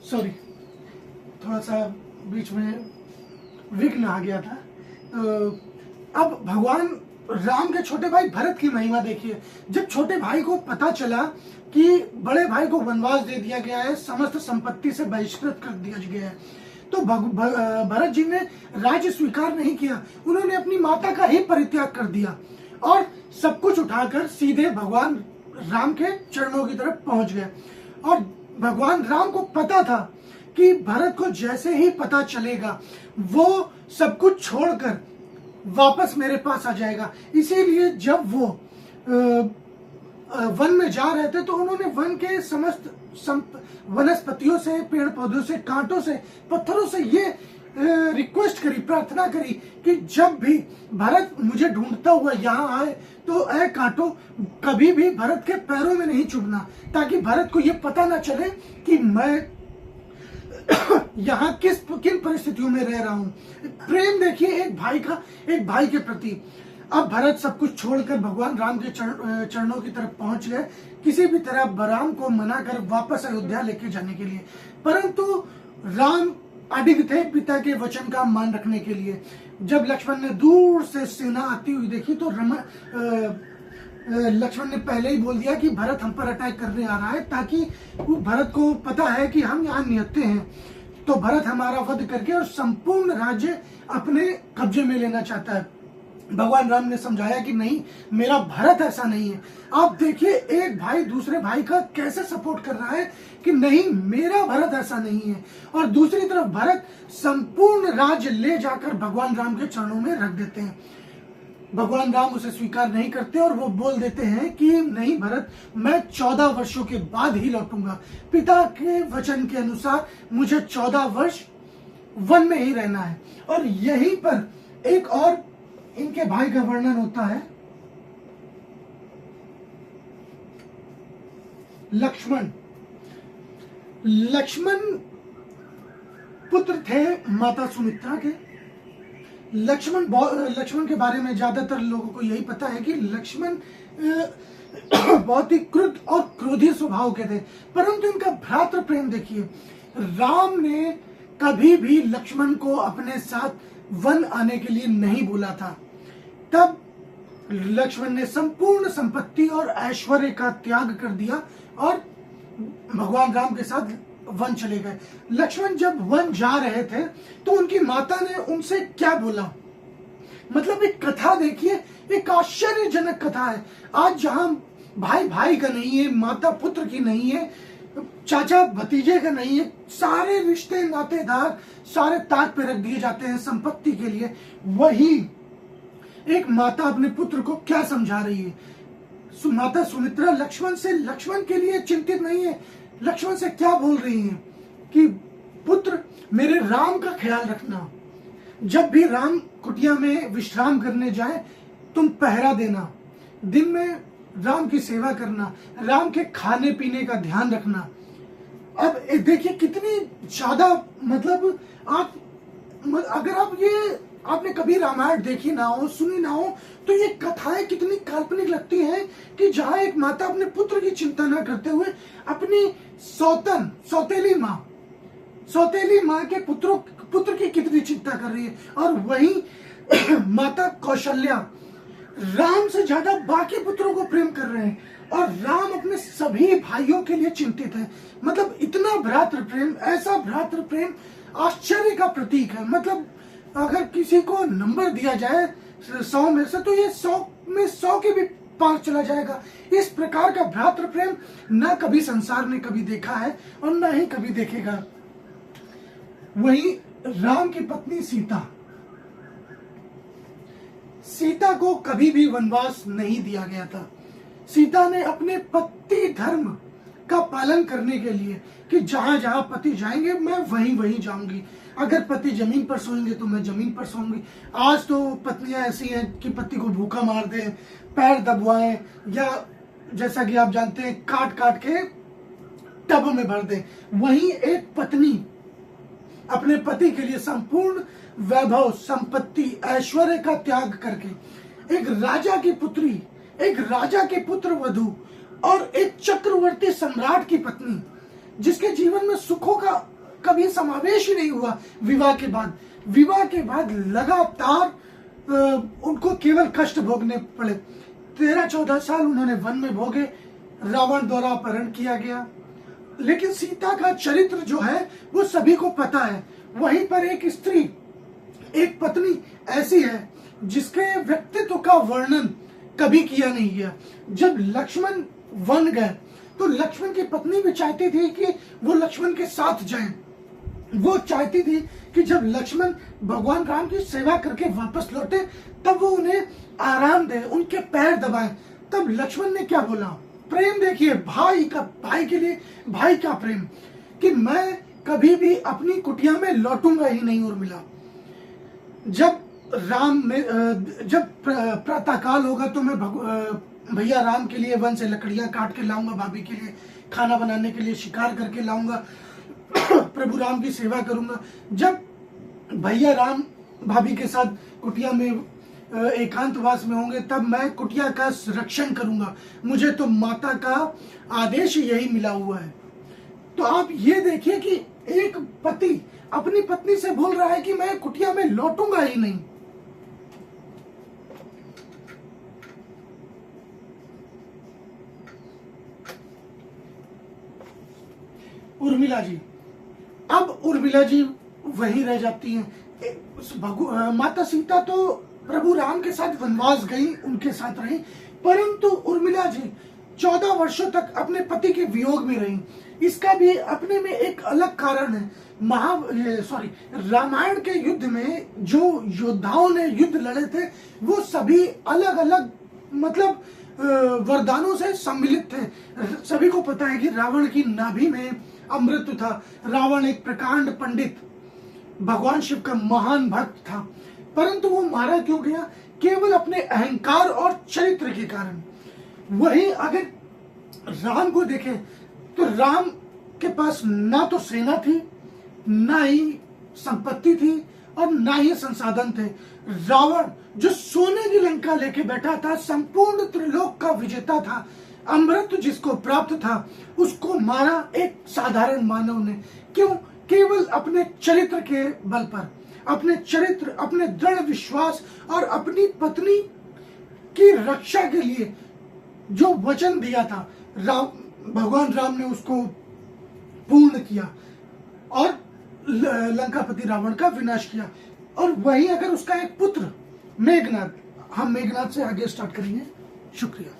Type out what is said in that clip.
Sorry, थोड़ा सा बीच में विघ्न आ गया था। तो अब भगवान राम के छोटे भाई भरत की महिमा देखिए। जब छोटे भाई को पता चला कि बड़े भाई को वनवास दे दिया गया है, समस्त संपत्ति से बहिष्कृत कर दिया गया है, तो भरत जी ने राज्य स्वीकार नहीं किया। उन्होंने अपनी माता का ही परित्याग कर दिया और सब कुछ उठाकर सीधे भगवान राम के चरणों की तरफ पहुंच गए। और भगवान राम को पता था कि भरत को जैसे ही पता चलेगा वो सब कुछ छोड़कर वापस मेरे पास आ जाएगा। इसीलिए जब वो वन में जा रहे थे तो उन्होंने वन के समस्त वनस्पतियों से, पेड़ पौधों से, कांटों से, पत्थरों से ये रिक्वेस्ट करी, प्रार्थना करी कि जब भी भरत मुझे ढूंढता हुआ यहाँ आए तो ऐ कांटो कभी भी भरत के पैरों में नहीं चुभना, ताकि भरत को ये पता ना चले कि मैं यहाँ किन परिस्थितियों में रह रहा हूँ। प्रेम देखिए एक भाई के प्रति। अब भरत सब कुछ छोड़कर भगवान राम के चरणों की तरफ पहुंच गए, किसी भी तरह राम को मना कर वापस अयोध्या लेके जाने के लिए। परंतु राम अडिग थे पिता के वचन का मान रखने के लिए। जब लक्ष्मण ने दूर से सेना आती हुई देखी तो लक्ष्मण ने पहले ही बोल दिया कि भरत हम पर अटैक करने आ रहा है, ताकि भरत को पता है कि हम यहाँ निहत्थे हैं, तो भरत हमारा वध करके और संपूर्ण राज्य अपने कब्जे में लेना चाहता है। भगवान राम ने समझाया कि नहीं, मेरा भरत ऐसा नहीं है। आप देखिए एक भाई दूसरे भाई का कैसे सपोर्ट कर रहा है कि नहीं, मेरा भरत ऐसा नहीं है। और दूसरी तरफ भरत संपूर्ण राज्य ले जाकर भगवान राम के चरणों में रख देते हैं। भगवान राम उसे स्वीकार नहीं करते और वो बोल देते हैं कि नहीं भरत, मैं 14 वर्षों के बाद ही लौटूंगा। पिता के वचन के अनुसार मुझे 14 वर्ष वन में ही रहना है। और यहीं पर एक और इनके भाई का वर्णन होता है। लक्ष्मण पुत्र थे माता सुमित्रा के। लक्ष्मण के बारे में ज्यादातर लोगों को यही पता है कि लक्ष्मण बहुत ही क्रुद्ध और क्रोधी स्वभाव के थे, परंतु इनका भ्रातृ प्रेम देखिए। राम ने कभी भी लक्ष्मण को अपने साथ वन आने के लिए नहीं बोला था। तब लक्ष्मण ने संपूर्ण संपत्ति और ऐश्वर्य का त्याग कर दिया और भगवान राम के साथ वन चले गए। लक्ष्मण जब वन जा रहे थे तो उनकी माता ने उनसे क्या बोला, मतलब एक कथा देखिए, एक आश्चर्यजनक कथा है। आज जहां भाई भाई का नहीं है, माता पुत्र की नहीं है, चाचा भतीजे का नहीं है, सारे रिश्ते नातेदार सारे ताक पे रख दिए जाते हैं संपत्ति के लिए, वही एक माता अपने पुत्र को क्या समझा रही है। माता सुमित्रा लक्ष्मण के लिए चिंतित नहीं है। लक्ष्मण से क्या बोल रही हैं कि पुत्र मेरे राम का ख्याल रखना, जब भी राम कुटिया में विश्राम करने जाए तुम पहरा देना, दिन में राम की सेवा करना, राम के खाने पीने का ध्यान रखना। अब देखिए कितनी ज्यादा, मतलब अगर आपने कभी रामायण देखी ना हो, सुनी ना हो, तो ये कथाएं कितनी काल्पनिक लगती हैं कि जहां एक माता अपने पुत्र की चिंता ना करते हुए अपनी सौतेली माँ के पुत्र की कितनी चिंता कर रही है। और वही माता कौशल्या राम से ज्यादा बाकी पुत्रों को प्रेम कर रहे हैं और राम अपने सभी भाइयों के लिए चिंतित है। मतलब इतना भ्रातृ प्रेम, ऐसा भ्रातृ प्रेम आश्चर्य का प्रतीक है। मतलब अगर किसी को नंबर दिया जाए 100 में से तो ये 100 में 100 के भी पार चला जाएगा। इस प्रकार का भ्रातृ प्रेम ना कभी संसार ने कभी देखा है और ना ही कभी देखेगा। वही राम की पत्नी सीता को कभी भी वनवास नहीं दिया गया था। सीता ने अपने पति धर्म का पालन करने के लिए कि जहां जहां पति जाएंगे मैं वहीं जाऊंगी, अगर पति जमीन पर सोएंगे तो मैं जमीन पर सोऊंगी। आज तो पत्नियां ऐसी हैं कि पति को भूखा मार दें, पैर दबवाएं, या जैसा कि आप जानते हैं काट काट के टब में भर दें। वहीं एक पत्नी अपने पति के लिए संपूर्ण वैभव, संपत्ति, ऐश्वर्य का त्याग करके एक राजा की पुत्री, एक राजा के पुत्र वधू और एक चक्रवर्ती सम्राट की पत्नी, जिसके जीवन में सुखों का कभी समावेश ही नहीं हुआ विवाह के बाद। विवाह के बाद लगातार उनको केवल कष्ट भोगने पड़े। 13-14 साल उन्होंने वन में भोगे, रावण द्वारा अपहरण किया गया। लेकिन सीता का चरित्र जो है वो सभी को पता है। वहीं पर एक स्त्री, एक पत्नी ऐसी है जिसके व्यक्तित्व का वर्णन कभी किया नहीं गया। जब लक्ष्मण वन गए तो लक्ष्मण की पत्नी भी चाहती थी कि वो लक्ष्मण के साथ जाएं। वो चाहती थी कि जब लक्ष्मण भगवान राम की सेवा करके वापस लौटे तब वो उन्हें आराम दे, उनके पैर दबाए। तब लक्ष्मण ने क्या बोला? प्रेम देखिए भाई के लिए भाई का प्रेम, कि मैं कभी भी अपनी कुटिया में लौटूंगा ही नहीं उर्मिला। जब प्रातःकाल होगा तो मैं भैया राम के लिए वन से लकड़ियां काट के लाऊंगा, भाभी के लिए खाना बनाने के लिए शिकार करके लाऊंगा, प्रभु राम की सेवा करूंगा। जब भैया राम भाभी के साथ कुटिया में एकांतवास में होंगे तब मैं कुटिया का रक्षण करूंगा। मुझे तो माता का आदेश यही मिला हुआ है। तो आप ये देखिए कि एक पति अपनी पत्नी से बोल रहा है कि मैं कुटिया में लौटूंगा ही नहीं। उर्मिला जी, अब उर्मिला जी वहीं रह जाती हैं। माता सीता तो प्रभु राम के साथ वनवास गई, उनके साथ रही, परंतु उर्मिला जी 14 वर्षों तक अपने पति के वियोग में रही। इसका भी अपने में एक अलग कारण है। रामायण के युद्ध में जो योद्धाओं ने युद्ध लड़े थे वो सभी अलग अलग मतलब वरदानों से सम्मिलित थे। सभी को पता है कि रावण की नाभि में अमृत था। रावण एक प्रकांड पंडित, भगवान शिव का महान भक्त था, परंतु वो मारा क्यों गया? केवल अपने अहंकार और चरित्र के कारण। वही अगर राम को देखें तो राम के पास ना तो सेना थी, ना ही संपत्ति थी और ना ही संसाधन थे। रावण जो सोने की लंका लेके बैठा था, संपूर्ण त्रिलोक का विजेता था, अमृत जिसको प्राप्त था, उसको मारा एक साधारण मानव ने। क्यों? केवल अपने चरित्र के बल पर, अपने चरित्र, अपने दृढ़ विश्वास और अपनी पत्नी की रक्षा के लिए जो वचन दिया था भगवान राम ने उसको पूर्ण किया और लंकापति रावण का विनाश किया। और वही अगर उसका एक पुत्र मेघनाद, हम मेघनाद से आगे स्टार्ट करेंगे। शुक्रिया।